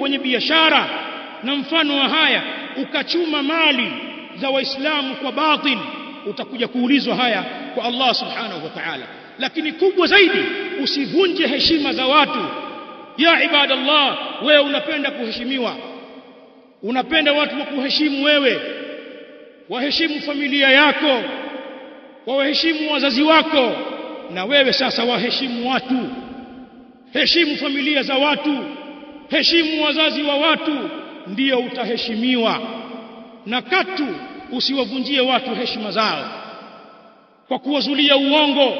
kwenye biashara na mfano wa haya, ukachuma mali za waislamu kwa batil, utakuja kuulizwa haya kwa Allah subhanahu wa ta'ala. Lakini kubwa zaidi, usivunje heshima za watu. Ya ibadallah, wewe unapenda kuheshimiwa, unapenda watu wakuheshimu wewe, waheshimu familia yako, waheshimu wazazi wako, na wewe sasa waheshimu watu. Heshimu familia za watu, heshimu wazazi wa watu, ndio utaheshimiwa. Na katu usiwavunjie watu heshima zao kwa kuwazulia uongo,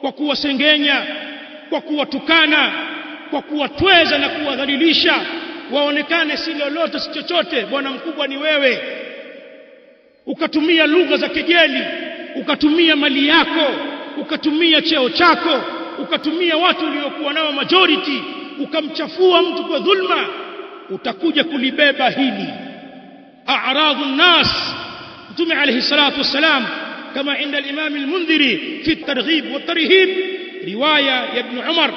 kwa kuwasengenya, kwa kuwatukana, kwa kuwatweza na kuwadhalilisha, waonekane si lolote si chochote, bwana mkubwa ni wewe. Ukatumia lugha za kejeli, ukatumia mali yako, ukatumia cheo chako, ukatumia watu uliokuwa nao majority, ukamchafua mtu kwa dhulma, utakuja kulibeba hili. A'radu an-nas, Mtume alayhi salatu wassalam, kama inda al-Imam al-Mundhiri fi at-Targhib wa at-Tarhib, riwaya ya Ibn Umar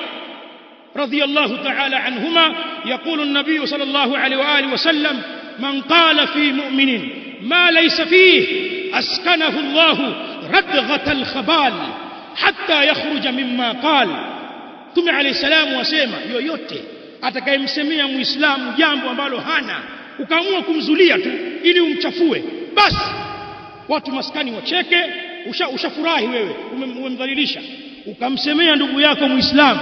radiyallahu ta'ala anhuma, يقول النبي صلى الله عليه وآله وسلم: من قال في مؤمن ما ليس فيه أسكنه الله ردغة الخبال حتى يخرج مما قال. Mtume alayhi salamu wasema, yoyote atakayemsemea muislamu jambo ambalo hana, ukaamua kumzulia tu ili umchafue, basi watu maskani wacheke, ushafurahi wewe, umemdhalilisha. Ukamsemea ndugu yako muislamu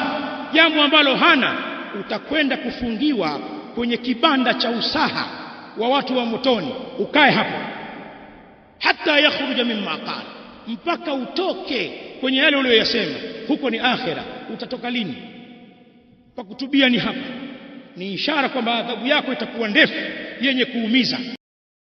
jambo ambalo hana, utakwenda kufungiwa kwenye kibanda cha usaha wa watu wa motoni, ukae hapo hata yakhruja mimma qala, mpaka utoke kwenye yale uliyosema. Huko ni akhira. Utatoka lini? Kwa kutubia ni hapa. Ni ishara kwamba adhabu yako itakuwa ndefu yenye kuumiza.